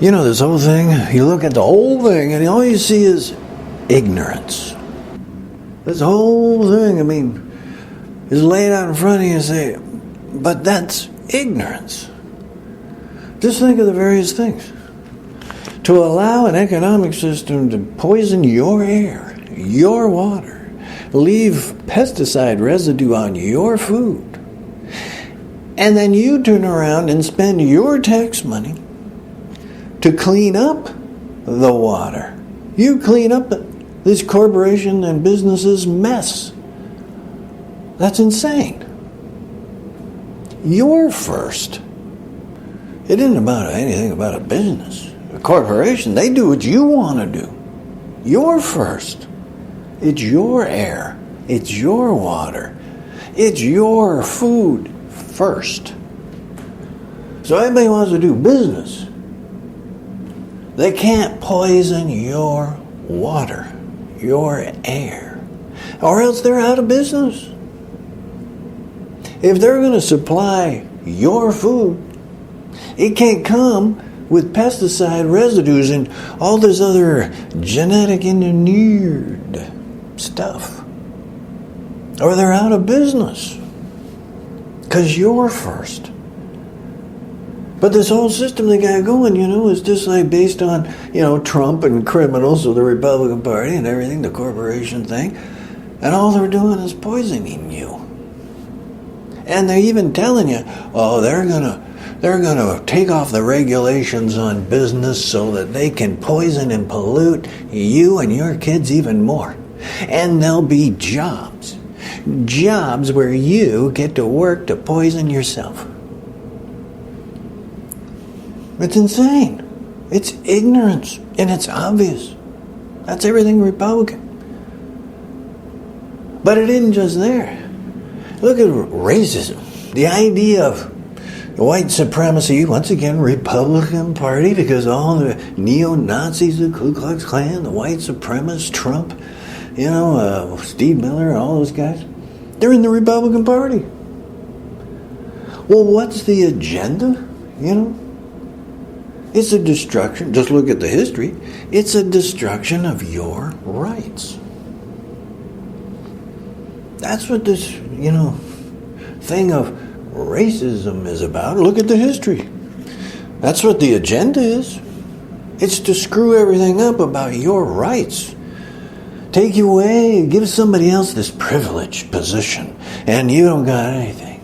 You know, this whole thing, you look at the whole thing and all you see is ignorance. This whole thing, I mean, is laid out in front of you and say, but that's ignorance. Just think of the various things. To allow an economic system to poison your air, your water, leave pesticide residue on your food, and then you turn around and spend your tax money to clean up the water. You clean up this corporation and business's mess. That's insane. You're first. It isn't about anything about a business. A corporation, they do what you want to do. You're first. It's your air. It's your water. It's your food first. So everybody wants to do business. They can't poison your water, your air, or else they're out of business. If they're going to supply your food, it can't come with pesticide residues and all this other genetic engineered stuff, or they're out of business because you're first. But this whole system they got going, is just like based on, Trump and criminals of the Republican Party and everything, the corporation thing. And all they're doing is poisoning you. And they're even telling you, they're gonna take off the regulations on business so that they can poison and pollute you and your kids even more. And there'll be jobs where you get to work to poison yourself. It's insane. It's ignorance, and it's obvious. That's everything Republican. But it isn't just there. Look at racism. The idea of white supremacy, once again, Republican Party, because all the neo-Nazis, the Ku Klux Klan, the white supremacists, Trump, Steve Miller, all those guys, they're in the Republican Party. Well, what's the agenda, It's a destruction, just look at the history, it's a destruction of your rights. That's what this, thing of racism is about. Look at the history. That's what the agenda is. It's to screw everything up about your rights. Take you away, give somebody else this privileged position, and you don't got anything.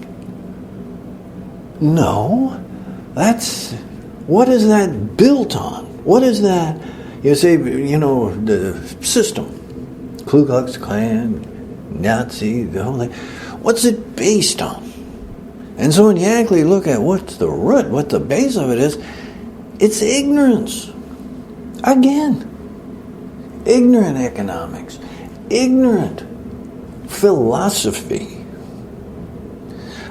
No, what is that built on? What is that? You say, the system. Ku Klux Klan, Nazi, the whole thing. What's it based on? And so when you actually look at what's the root, what the base of it is, it's ignorance. Again. Ignorant economics. Ignorant philosophy.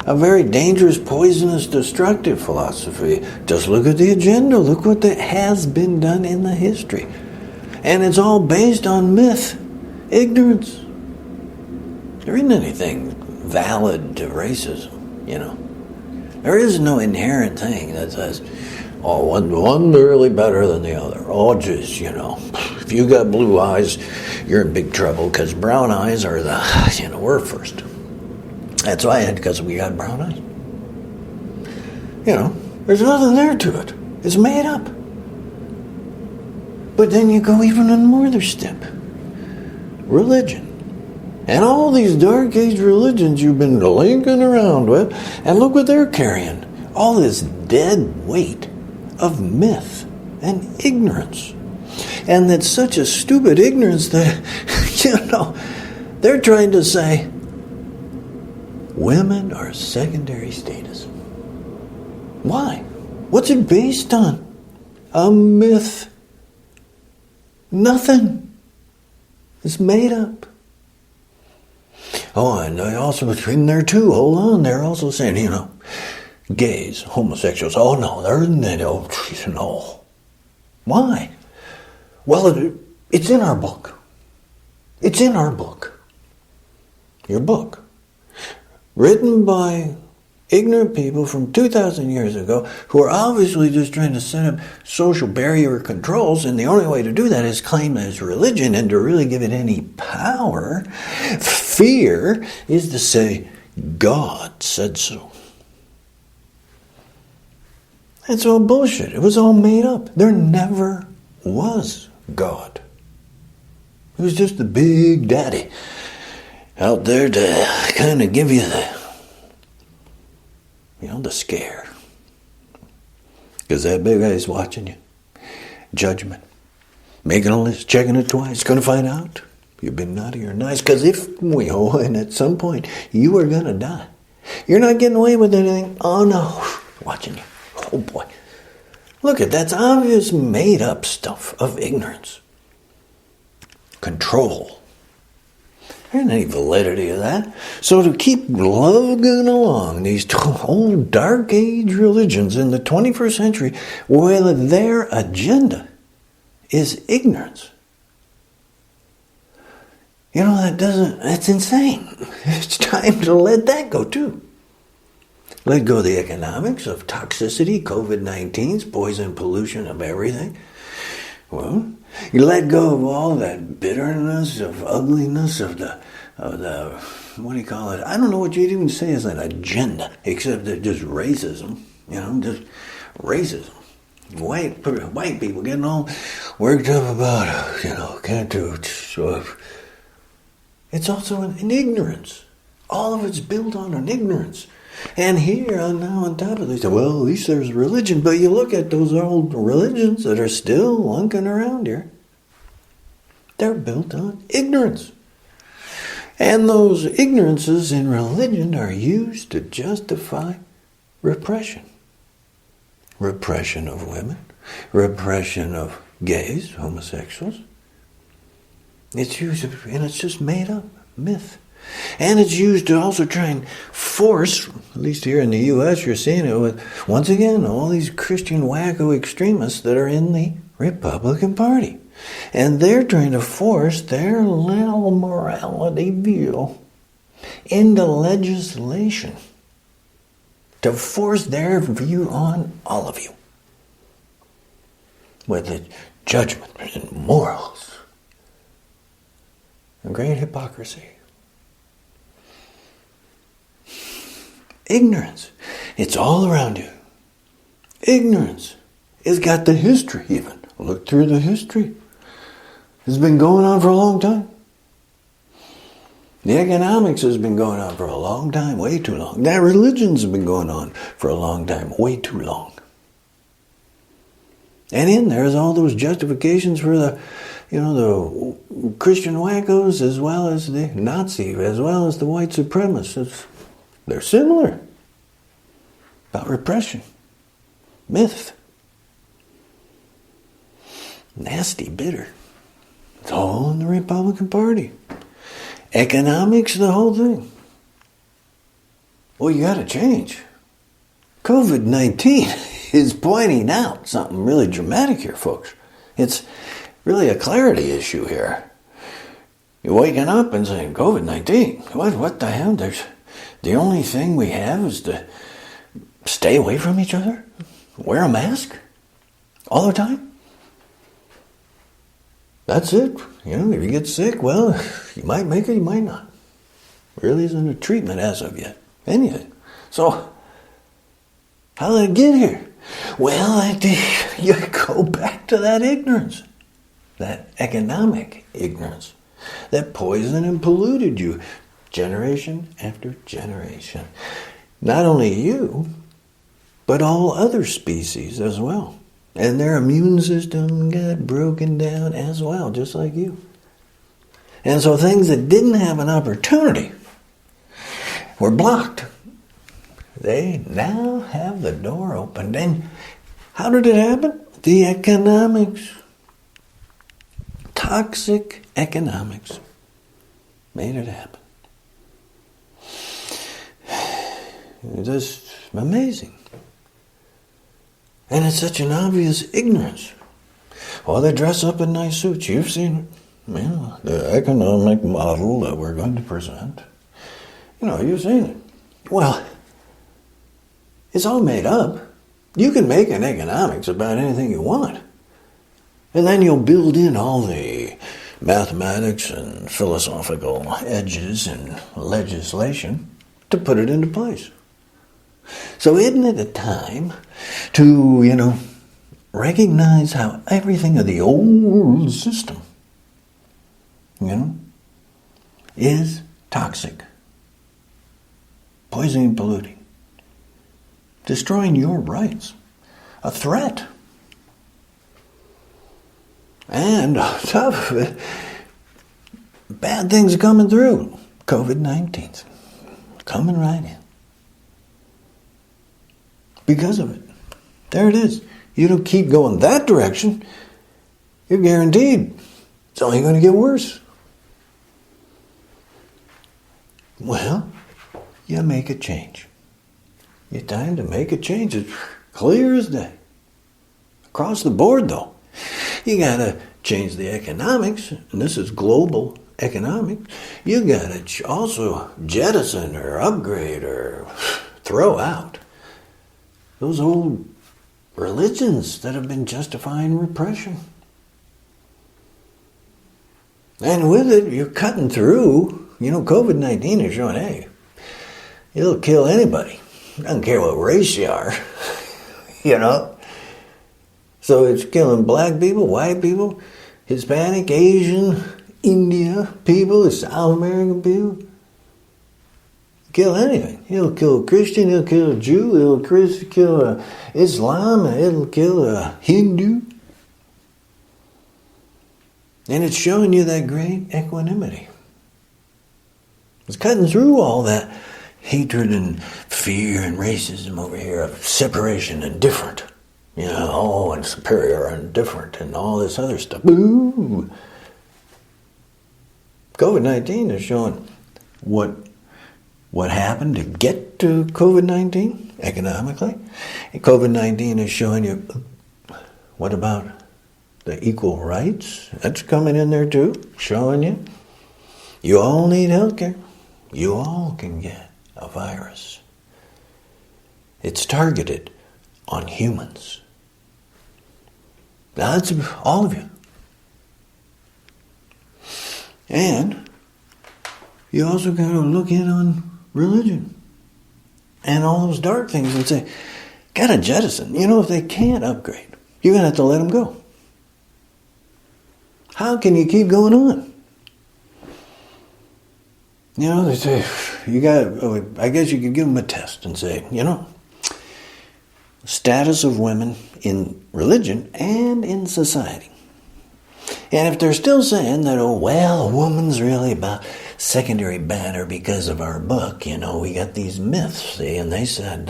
A very dangerous, poisonous, destructive philosophy. Just look at the agenda. Look what has been done in the history. And it's all based on myth. Ignorance. There isn't anything valid to racism, There is no inherent thing that says, one's really better than the other. Just, if you got blue eyes, you're in big trouble because brown eyes are we're first. That's why because we got brown eyes. There's nothing there to it. It's made up. But then you go even one more step. Religion. And all these dark age religions you've been linking around with, and look what they're carrying. All this dead weight of myth and ignorance. And that's such a stupid ignorance that, they're trying to say, women are secondary status. Why? What's it based on? A myth. Nothing. It's made up. And also between there too, hold on, they're also saying, gays, homosexuals, no. Why? Well, it's in our book. It's in our book. Your book. Written by Ignorant people from 2,000 years ago who are obviously just trying to set up social barrier controls, and the only way to do that is claim it as religion, and to really give it any power, fear, is to say, God said so. It's all bullshit. It was all made up. There never was God. It was just the big daddy out there to kind of give you the scare. Because that big guy's watching you. Judgment. Making a list, checking it twice. Going to find out you've been naughty or nice. Because and at some point, you are going to die. You're not getting away with anything. Oh no. Watching you. Oh boy. Look at that's obvious made up stuff of ignorance. Control. There isn't any validity of that. So to keep lugging along these old dark age religions in the 21st century, well, their agenda is ignorance. That's insane. It's time to let that go too. Let go of the economics of toxicity, COVID-19's poison, pollution of everything. Well, you let go of all that bitterness, of ugliness, of the what do you call it? I don't know what you'd even say as an agenda, except that just racism, just racism. White people getting all worked up about, can't do it. So it's also an ignorance. All of it's built on an ignorance. And here, now on top of this, well, at least there's religion. But you look at those old religions that are still lunking around here. They're built on ignorance. And those ignorances in religion are used to justify repression. Repression of women. Repression of gays, homosexuals. It's used, and it's just made up myth. And it's used to also try and force, at least here in the U.S., you're seeing it with, once again, all these Christian wacko extremists that are in the Republican Party. And they're trying to force their little morality view into legislation to force their view on all of you with the judgment and morals. A great hypocrisy. Ignorance. It's all around you. Ignorance. It's got the history even. Look through the history. It's been going on for a long time. The economics has been going on for a long time, way too long. That religion's been going on for a long time, way too long. And in there's all those justifications for the Christian wackos as well as the Nazi, as well as the white supremacists. They're similar. About repression. Myth. Nasty, bitter. It's all in the Republican Party. Economics, the whole thing. Well, you got to change. COVID-19 is pointing out something really dramatic here, folks. It's really a clarity issue here. You're waking up and saying, COVID-19, what the hell? The only thing we have is to stay away from each other? Wear a mask? All the time? That's it. If you get sick, well, you might make it, you might not. Really isn't a treatment as of yet. Anything. So, how did it get here? Well, you go back to that ignorance. That economic ignorance. That poisoned and polluted you. Generation after generation. Not only you, but all other species as well. And their immune system got broken down as well, just like you. And so things that didn't have an opportunity were blocked. They now have the door open. And how did it happen? The economics. Toxic economics made it happen. It's just amazing. And it's such an obvious ignorance. Well, they dress up in nice suits. You've seen it. The economic model that we're going to present. You've seen it. Well, It's all made up. You can make an economics about anything you want. And then you'll build in all the mathematics and philosophical edges and legislation to put it into place. So isn't it a time to, recognize how everything of the old system, is toxic, poisoning, polluting, destroying your rights, a threat. And on top of it, bad things are coming through. COVID-19 coming right in. Because of it. There it is. You don't keep going that direction, you're guaranteed it's only going to get worse. Well, you make a change. It's time to make a change. It's clear as day. Across the board, though. You got to change the economics, and this is global economics. You got to also jettison or upgrade or throw out those old religions that have been justifying repression. And with it, you're cutting through. COVID-19 is showing, hey, it'll kill anybody. Doesn't care what race you are. So it's killing black people, white people, Hispanic, Asian, India people, South American people. Kill anything. It'll kill a Christian, it'll kill a Jew, it'll kill Islam, it'll kill a Hindu. And it's showing you that great equanimity. It's cutting through all that hatred and fear and racism over here of separation and different. And superior and different and all this other stuff. Ooh. COVID-19 is showing what happened to get to COVID-19 economically. And COVID-19 is showing you, what about the equal rights? That's coming in there too, showing you. You all need healthcare. You all can get a virus. It's targeted on humans. Now that's all of you. And you also got to look in on religion and all those dark things and say, gotta jettison. If they can't upgrade, you're going to have to let them go. How can you keep going on? They say, I guess you could give them a test and say, status of women in religion and in society. And if they're still saying that, a woman's really about secondary matter because of our book, we got these myths, see, and they said,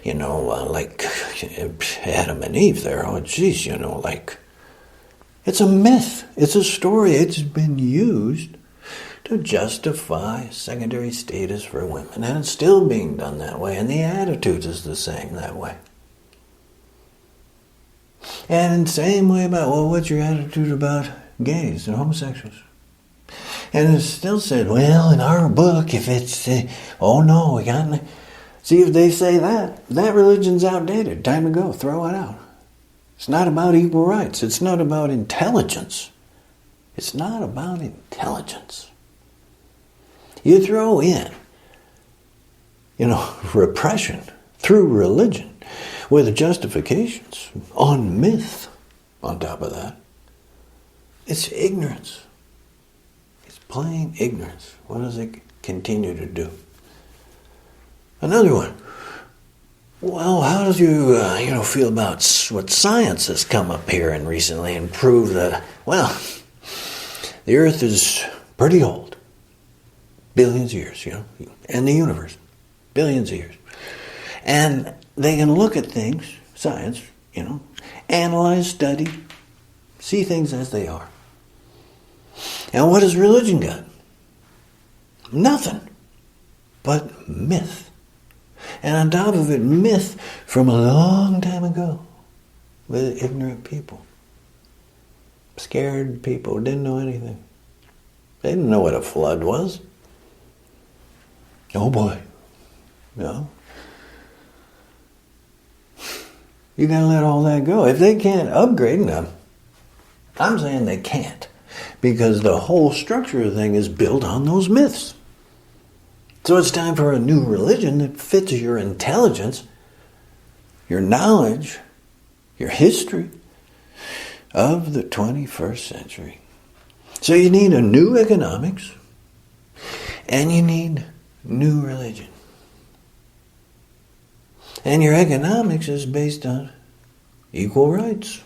like Adam and Eve there, it's a myth, it's a story, it's been used to justify secondary status for women, and it's still being done that way, and the attitude is the same that way. And in the same way about, what's your attitude about gays and homosexuals? And it's still said, in our book, if it's, we got... See, if they say that religion's outdated. Time to go. Throw it out. It's not about equal rights. It's not about intelligence. It's not about intelligence. You throw in, repression through religion with justifications on myth on top of that. It's ignorance. It's plain ignorance. What does it continue to do? Another one. Well, how do you, feel about what science has come up here and recently and proved that, the Earth is pretty old. Billions of years, and the universe. Billions of years. And they can look at things, science, analyze, study, see things as they are. And what has religion got? Nothing but myth. And on top of it, myth from a long time ago with ignorant people. Scared people, didn't know anything. They didn't know what a flood was. Oh boy. You got to let all that go. If they can't upgrade them, I'm saying they can't. Because the whole structure of the thing is built on those myths. So it's time for a new religion that fits your intelligence, your knowledge, your history of the 21st century. So you need a new economics and you need new religion. And your economics is based on equal rights.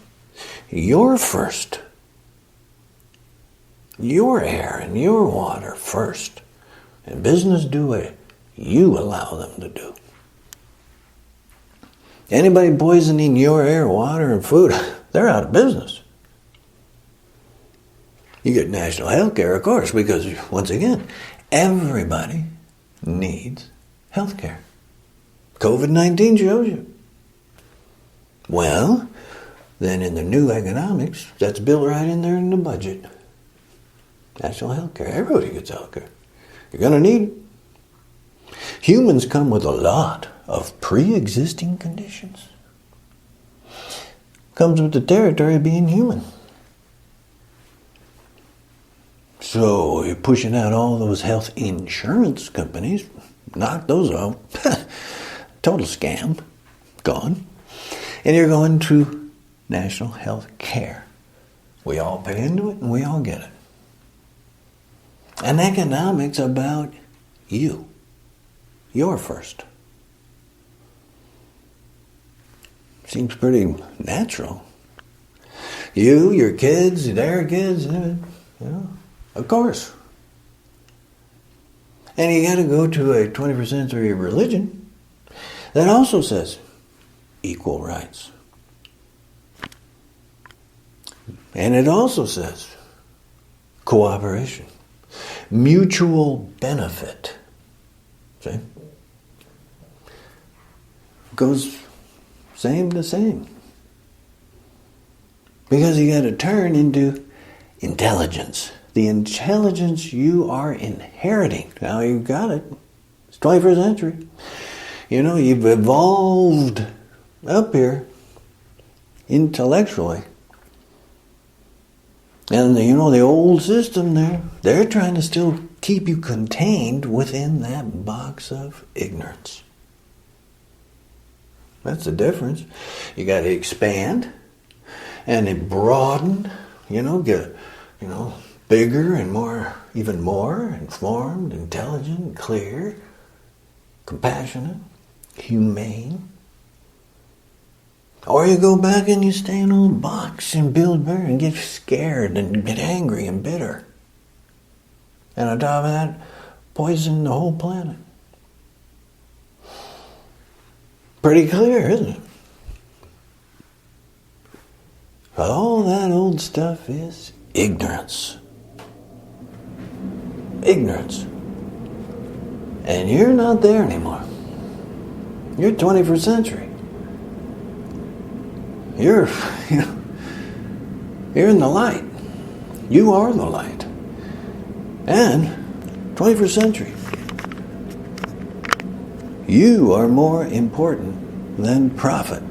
You're first. Your air and your water first. And business do what you allow them to do. Anybody poisoning your air, water, and food, they're out of business. You get national health care, of course, because, once again, everybody needs health care. COVID-19 shows you. Well, then in the new economics, that's built right in there in the budget. National health care. Everybody gets health care. You're going to need it. Humans come with a lot of pre-existing conditions. Comes with the territory of being human. So you're pushing out all those health insurance companies. Knock those out. Total scam. Gone. And you're going to national health care. We all pay into it and we all get it. And economics about you. You're first. Seems pretty natural. You, your kids, their kids, of course. And you got to go to a 21st century religion that also says equal rights. And it also says cooperation. Mutual benefit. See? Goes same to same. Because you got to turn into intelligence. The intelligence you are inheriting. Now you've got it. It's 21st century. You've evolved up here intellectually. And the old system there, they're trying to still keep you contained within that box of ignorance. That's the difference. You got to expand and broaden, get, bigger and more, even more informed, intelligent, clear, compassionate, humane. Or you go back and you stay in a little box and build bigger and get scared and get angry and bitter. And on top of that, poison the whole planet. Pretty clear, isn't it? All that old stuff is ignorance. Ignorance. And you're not there anymore. You're 21st century. You're in the light. You are the light. And 21st century. You are more important than profit.